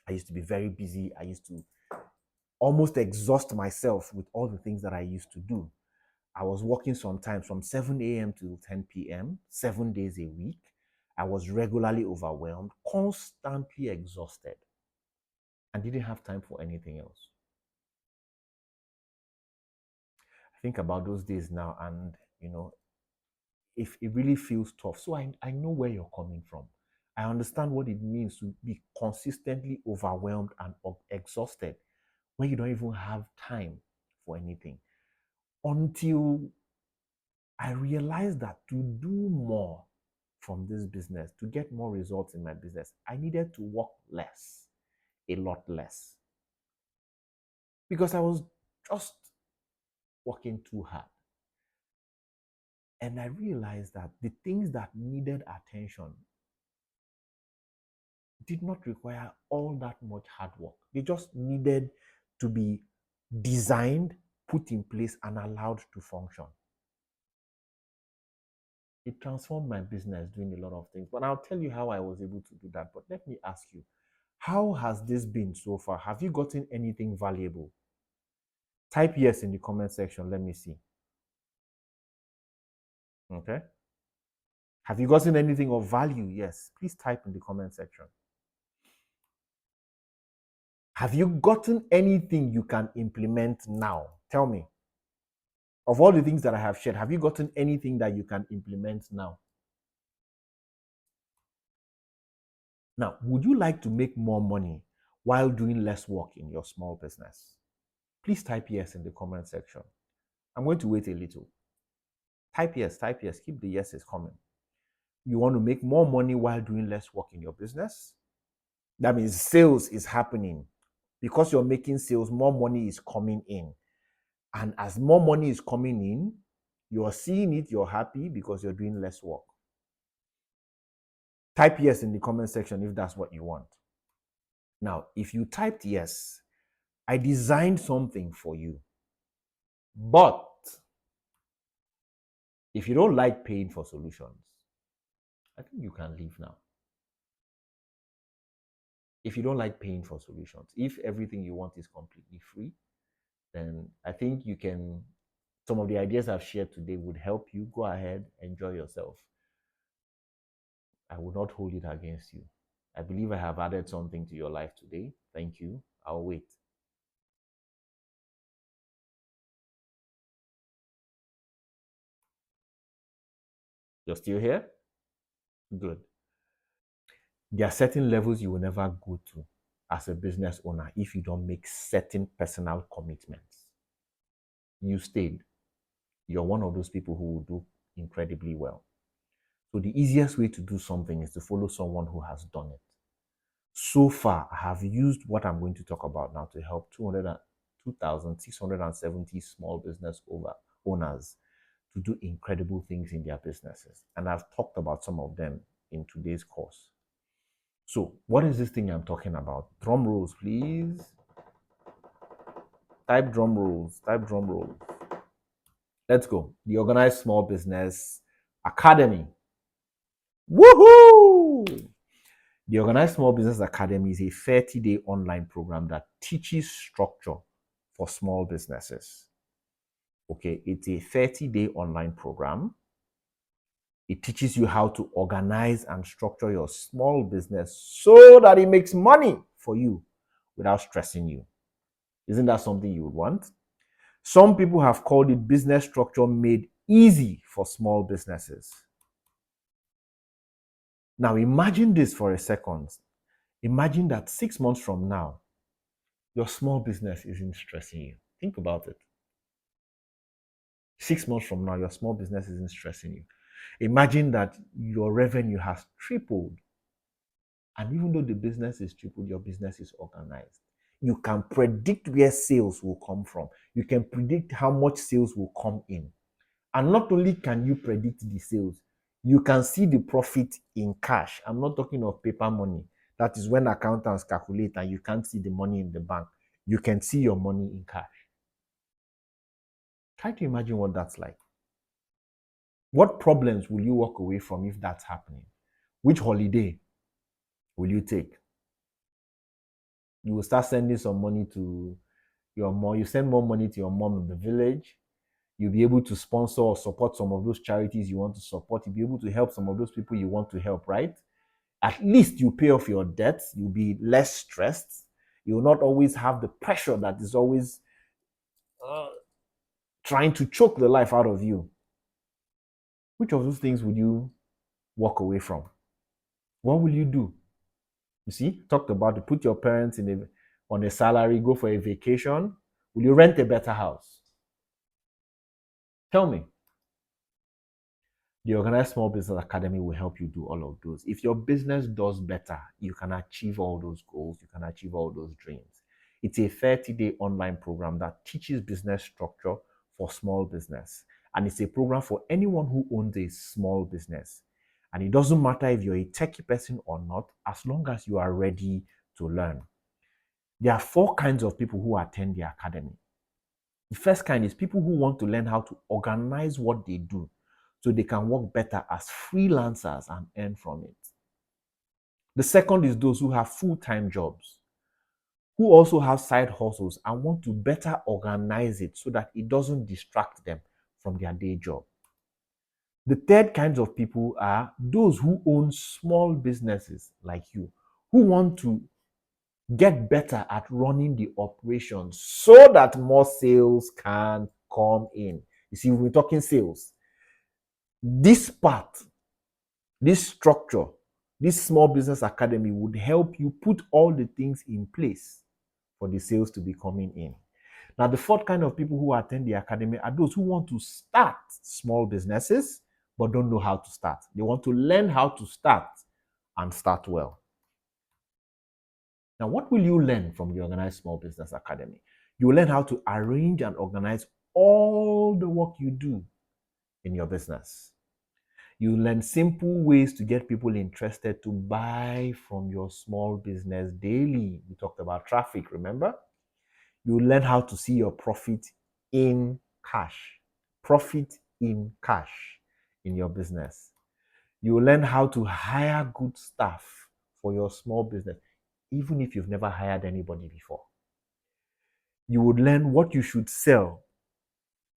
I used to be very busy. I used to almost exhaust myself with all the things that I used to do. I was working sometimes from 7 a.m. to 10 p.m., 7 days a week. I was regularly overwhelmed, constantly exhausted, and didn't have time for anything else. I think about those days now, and if it really feels tough. So I know where you're coming from. I understand what it means to be consistently overwhelmed and exhausted when you don't even have time for anything. Until I realized that to do more from this business, to get more results in my business, I needed to work less, a lot less. Because I was just working too hard. And I realized that the things that needed attention did not require all that much hard work. They just needed to be designed, put in place, and allowed to function. It transformed my business doing a lot of things. But I'll tell you how I was able to do that. But let me ask you, how has this been so far? Have you gotten anything valuable? Type yes in the comment section. Let me see. Okay. Have you gotten anything of value? Yes. Please type in the comment section. Have you gotten anything you can implement now? Tell me. Of all the things that I have shared, have you gotten anything that you can implement now? Now, would you like to make more money while doing less work in your small business? Please type yes in the comment section. I'm going to wait a little. Type yes, keep the yeses coming. You want to make more money while doing less work in your business? That means sales is happening. Because you're making sales, more money is coming in. And as more money is coming in, you're seeing it, you're happy because you're doing less work. Type yes in the comment section if that's what you want. Now, if you typed yes, I designed something for you. But if you don't like paying for solutions, I think you can leave now. If you don't like paying for solutions, if everything you want is completely free, then I think you can, some of the ideas I've shared today would help you. Go ahead, enjoy yourself. I will not hold it against you. I believe I have added something to your life today. Thank you. I'll wait. You're still here? Good. There are certain levels you will never go to as a business owner if you don't make certain personal commitments. You stayed. You're one of those people who will do incredibly well. So the easiest way to do something is to follow someone who has done it. So far, I have used what I'm going to talk about now to help 2,670 small business owners to do incredible things in their businesses. And I've talked about some of them in today's course. So, what is this thing I'm talking about? Drum rolls, please. Type drum rolls. Type drum rolls. Let's go. The Organized Small Business Academy. Woohoo! The Organized Small Business Academy is a 30-day online program that teaches structure for small businesses. Okay, it's a 30-day online program. It teaches you how to organize and structure your small business so that it makes money for you without stressing you. Isn't that something you would want? Some people have called it business structure made easy for small businesses. Now imagine this for a second. Imagine that 6 months from now, your small business isn't stressing you. Think about it. 6 months from now, your small business isn't stressing you. Imagine that your revenue has tripled. And even though the business is tripled, your business is organized. You can predict where sales will come from. You can predict how much sales will come in. And not only can you predict the sales, you can see the profit in cash. I'm not talking of paper money. That is when accountants calculate and you can't see the money in the bank. You can see your money in cash. Try to imagine what that's like. What problems will you walk away from if that's happening? Which holiday will you take? You will start sending some money to your mom. You send more money to your mom in the village. You'll be able to sponsor or support some of those charities you want to support. You'll be able to help some of those people you want to help, right? At least you pay off your debts. You'll be less stressed. You will not always have the pressure that is always trying to choke the life out of you. Which of those things would you walk away from? What will you do? You see, talked about it. Put your parents on a salary, go for a vacation. Will you rent a better house? Tell me. The Organized Small Business Academy will help you do all of those. If your business does better, you can achieve all those goals. You can achieve all those dreams. It's a 30-day online program that teaches business structure for small business. And it's a program for anyone who owns a small business. And it doesn't matter if you're a techie person or not, as long as you are ready to learn. There are 4 kinds of people who attend the academy. The first kind is people who want to learn how to organize what they do so they can work better as freelancers and earn from it. The second is those who have full-time jobs, who also have side hustles and want to better organize it so that it doesn't distract them from their day job. The third kinds of people are those who own small businesses like you, who want to get better at running the operations so that more sales can come in. You see, we're talking sales. This part, this structure, this small business academy would help you put all the things in place for the sales to be coming in. Now, the fourth kind of people who attend the academy are those who want to start small businesses but don't know how to start. They want to learn how to start and start well. Now, what will you learn from the Organized Small Business Academy? You will learn how to arrange and organize all the work you do in your business. You learn simple ways to get people interested to buy from your small business daily. We talked about traffic, remember? You learn how to see your profit in cash. Profit in cash in your business. You learn how to hire good staff for your small business, even if you've never hired anybody before. You would learn what you should sell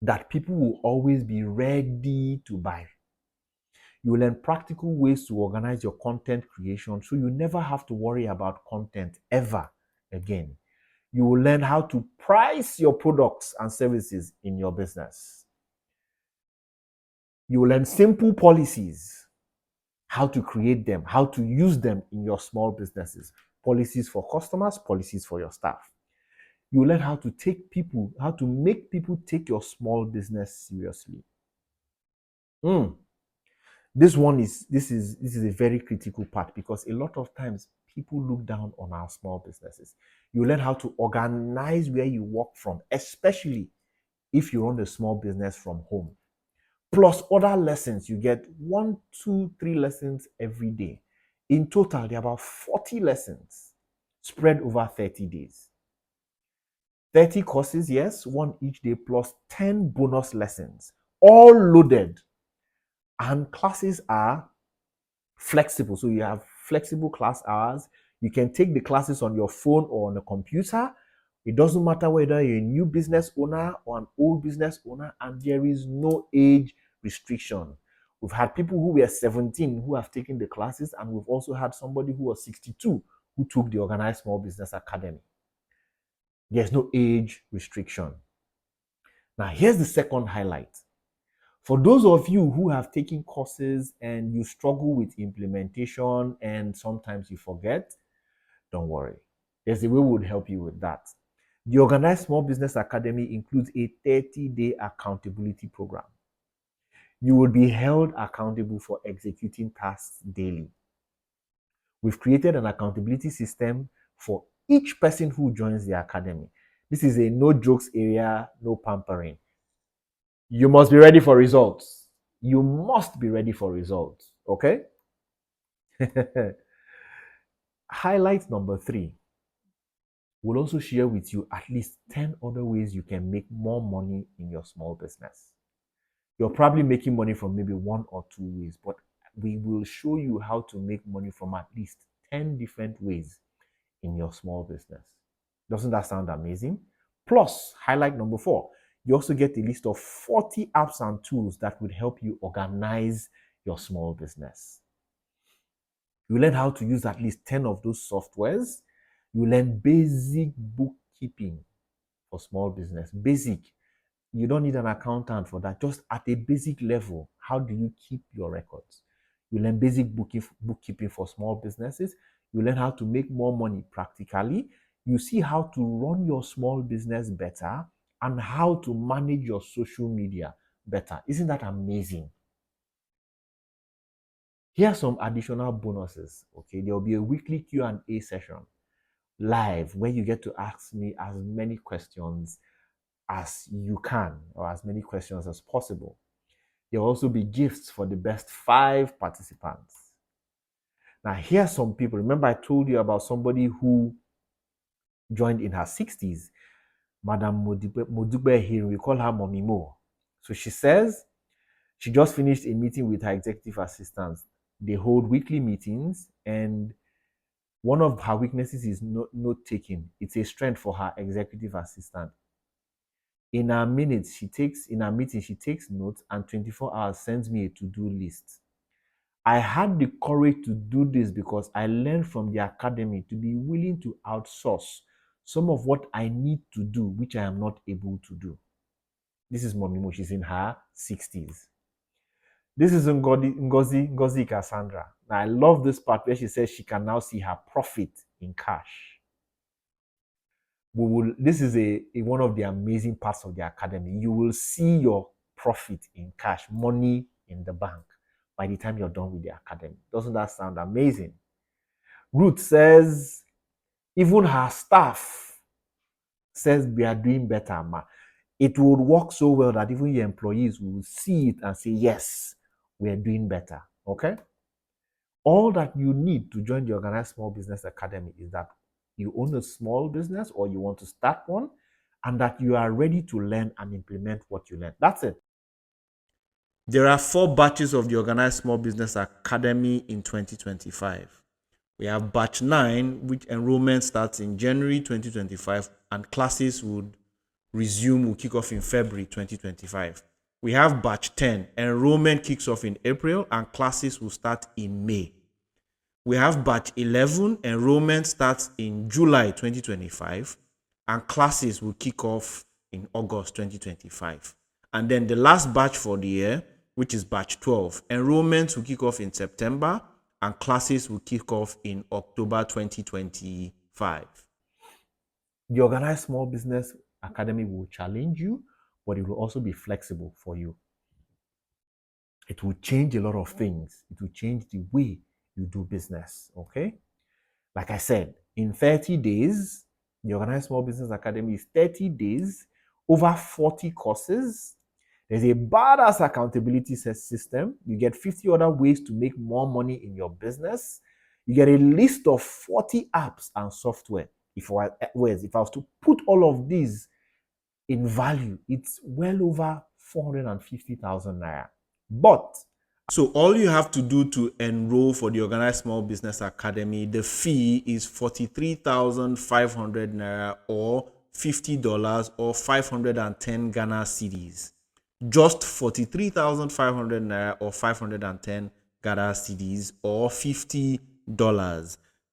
that people will always be ready to buy. You will learn practical ways to organize your content creation so you never have to worry about content ever again. You will learn how to price your products and services in your business. You will learn simple policies, how to create them, how to use them in your small businesses. Policies for customers, policies for your staff. You learn how to make people take your small business seriously. This is a very critical part because a lot of times people look down on our small businesses. You learn how to organize where you work from, especially if you run a small business from home. Plus other lessons. You get 1, 2, 3 lessons every day. In total, there are about 40 lessons spread over 30 days. 30 courses, yes, one each day, plus 10 bonus lessons, all loaded. And classes are flexible. So you have flexible class hours. You can take the classes on your phone or on a computer. It doesn't matter whether you're a new business owner or an old business owner, and there is no age restriction. We've had people who were 17 who have taken the classes, and we've also had somebody who was 62 who took the Organized Small Business Academy. There's no age restriction. Now, here's the second highlight. For those of you who have taken courses and you struggle with implementation and sometimes you forget, don't worry. There's a way we would help you with that. The Organized Small Business Academy includes a 30-day accountability program. You will be held accountable for executing tasks daily. We've created an accountability system for each person who joins the academy. This is a no jokes area, no pampering. You must be ready for results. You must be ready for results. Okay? Highlight number 3. We'll also share with you at least 10 other ways you can make more money in your small business. You're probably making money from maybe 1 or 2 ways, but we will show you how to make money from at least 10 different ways in your small business. Doesn't that sound amazing? Plus, highlight number 4, you also get a list of 40 apps and tools that would help you organize your small business. You learn how to use at least 10 of those softwares. You learn basic bookkeeping for small business. Basic. You don't need an accountant for that. Just at a basic level, how do you keep your records? You learn basic bookkeeping for small businesses. You learn how to make more money practically. You see how to run your small business better and how to manage your social media better. Isn't that amazing? Here are some additional bonuses. Okay, there will be a weekly Q&A session live where you get to ask me as many questions as you can, or as many questions as possible. There will also be gifts for the best 5 participants. Now, here are some people. Remember, I told you about somebody who joined in her 60s, Madam Modugbe Hill. We call her Mommy Mo. So she says she just finished a meeting with her executive assistants. They hold weekly meetings, and one of her weaknesses is note taking. It's a strength for her executive assistant. In her meeting, she takes notes, and 24 hours sends me a to-do list. I had the courage to do this because I learned from the academy to be willing to outsource some of what I need to do, which I am not able to do. This is Mommy Mo. She's in her 60s. This is Ngozi Cassandra. Now, I love this part where she says she can now see her profit in cash. This is one of the amazing parts of the academy. You will see your profit in cash, money in the bank by the time you're done with the academy. Doesn't that sound amazing? Ruth says, even her staff says we are doing better, ma. It would work so well that even your employees will see it and say, yes, we are doing better. Okay? All that you need to join the Organized Small Business Academy is that you own a small business or you want to start one, and that you are ready to learn and implement what you learn. That's it. There are 4 batches of the Organized Small Business Academy in 2025. We have batch 9, which enrollment starts in January 2025, and classes will kick off in February 2025. We have batch 10. Enrollment kicks off in April and classes will start in May. We have batch 11. Enrollment starts in July 2025 and classes will kick off in August 2025. And then the last batch for the year, which is batch 12, enrollments will kick off in September and classes will kick off in October 2025. The Organized Small Business Academy will challenge you, but it will also be flexible for you. It will change a lot of things. It will change the way you do business, okay? Like I said, in 30 days, the Organized Small Business Academy is 30 days, over 40 courses. There's a badass accountability system. You get 50 other ways to make more money in your business. You get a list of 40 apps and software. If I was to put all of these in value, it's well over 450,000 naira. But so all you have to do to enroll for the Organized Small Business Academy, the fee is 43,500 naira or $50 or 510 Ghana cedis. Just 43,500 naira or 510 Ghana cedis or $50.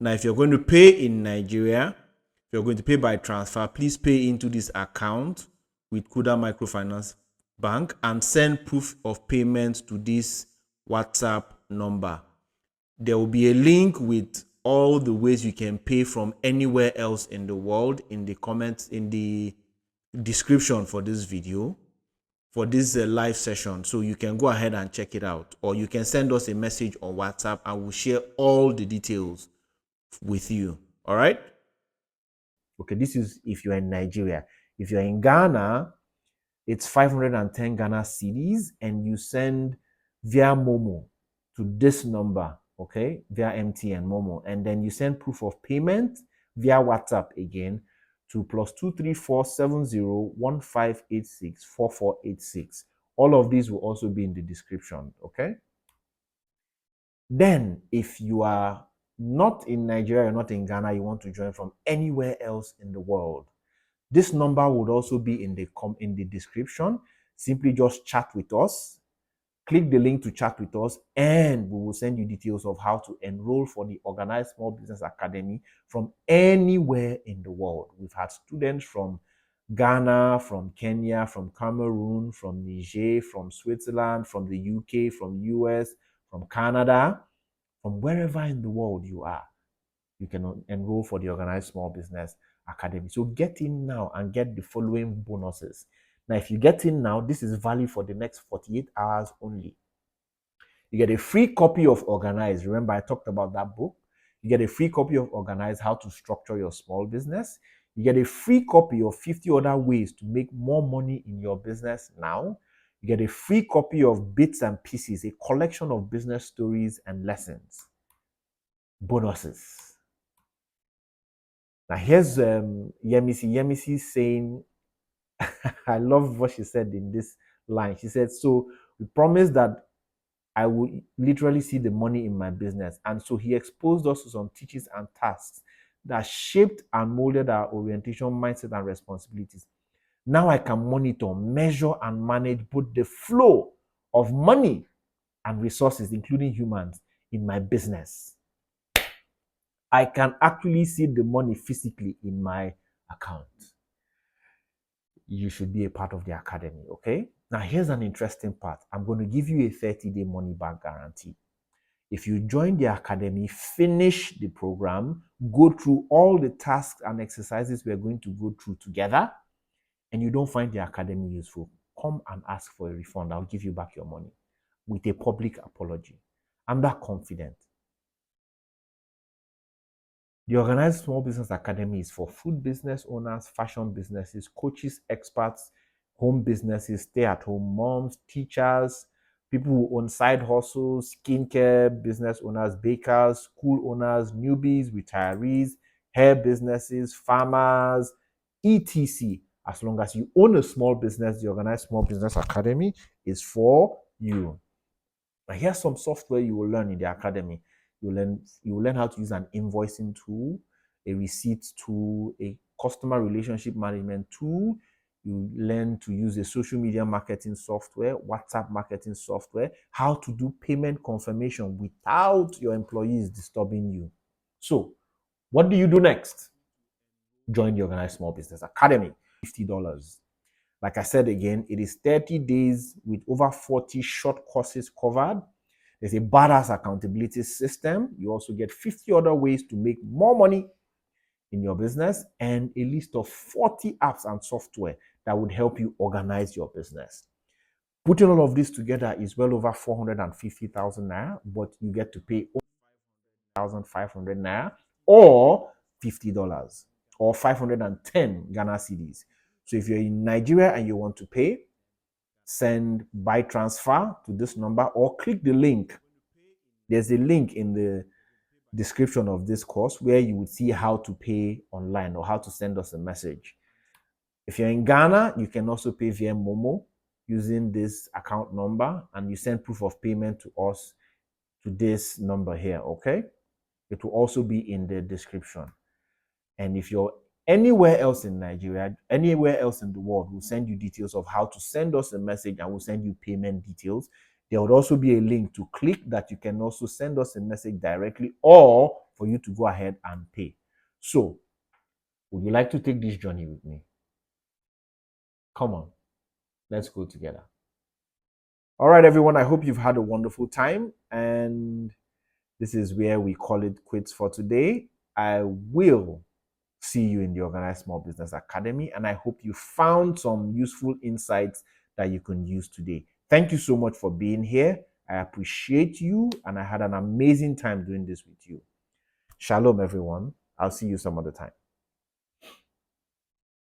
Now, if you're going to pay in Nigeria, if you're going to pay by transfer, please pay into this account with Kuda Microfinance Bank and send proof of payment to this WhatsApp number. There will be a link with all the ways you can pay from anywhere else in the world in the comments, in the description for this video, for this live session. So you can go ahead and check it out, or you can send us a message on WhatsApp and we'll share all the details with you. All right. Okay, this is if you're in Nigeria. If you're in Ghana, it's 510 Ghana cedis and you send via Momo to this number, okay, via MTN Momo, and then you send proof of payment via WhatsApp again to +2347015864486. All of these will also be in the description, okay? Then, if you are not in Nigeria, you're not in Ghana, you want to join from anywhere else in the world, this number would also be in the description. Simply just chat with us. Click the link to chat with us, and we will send you details of how to enroll for the Organized Small Business Academy from anywhere in the world. We've had students from Ghana, from Kenya, from Cameroon, from Niger, from Switzerland, from the UK, from US, from Canada, from wherever in the world you are. You can enroll for the Organized Small Business Academy. So get in now and get the following bonuses. Now, if you get in now, this is valid for the next 48 hours only. You get a free copy of Organize. Remember, I talked about that book. You get a free copy of Organize, How to Structure Your Small Business. You get a free copy of 50 other ways to make more money in your business now. You get a free copy of Bits and Pieces, a collection of business stories and lessons. Bonuses. Now, here's Yemisi saying, I love what she said in this line. She said, so we promised that I would literally see the money in my business. And so he exposed us to some teachings and tasks that shaped and molded our orientation, mindset, and responsibilities. Now I can monitor, measure, and manage both the flow of money and resources, including humans, in my business. I can actually see the money physically in my account. You should be a part of the academy, okay? Now, here's an interesting part. I'm going to give you a 30-day money back guarantee. If you join the academy, finish the program, go through all the tasks and exercises we're going to go through together, and you don't find the academy useful, come and ask for a refund. I'll give you back your money with a public apology. I'm that confident. The Organized Small Business Academy is for food business owners, fashion businesses, coaches, experts, home businesses, stay-at-home moms, teachers, people who own side hustles, skincare business owners, bakers, school owners, newbies, retirees, hair businesses, farmers, etc. As long as you own a small business, the Organized Small Business Academy is for you. Now, here's some software you will learn in the academy. You will learn how to use an invoicing tool, a receipt tool, a customer relationship management tool. You learn to use a social media marketing software, WhatsApp marketing software, how to do payment confirmation without your employees disturbing you. So, what do you do next? Join the Organized Small Business Academy, $50. Like I said again, it is 30 days with over 40 short courses covered. There's a badass accountability system. You also get 50 other ways to make more money in your business and a list of 40 apps and software that would help you organize your business. Putting all of this together is well over 450,000 naira, but you get to pay 1,500 naira or $50 or 510 Ghana cedis. So if you're in Nigeria and you want to pay, send by transfer to this number or click the link. There's a link in the description of this course where you would see how to pay online or how to send us a message. If you're in Ghana, you can also pay via Momo using this account number, and you send proof of payment to us to this number here, okay? It will also be in the description. And if you're anywhere else in Nigeria, anywhere else in the world, we'll send you details of how to send us a message, and we'll send you payment details. There would also be a link to click that you can also send us a message directly or for you to go ahead and pay. So, would you like to take this journey with me? Come on, let's go together. All right, everyone, I hope you've had a wonderful time. And this is where we call it quits for today. I will see you in the Organized Small Business Academy, and I hope you found some useful insights that you can use today. Thank you so much for being here. I appreciate you, and I had an amazing time doing this with you. Shalom, everyone. I'll see you some other time.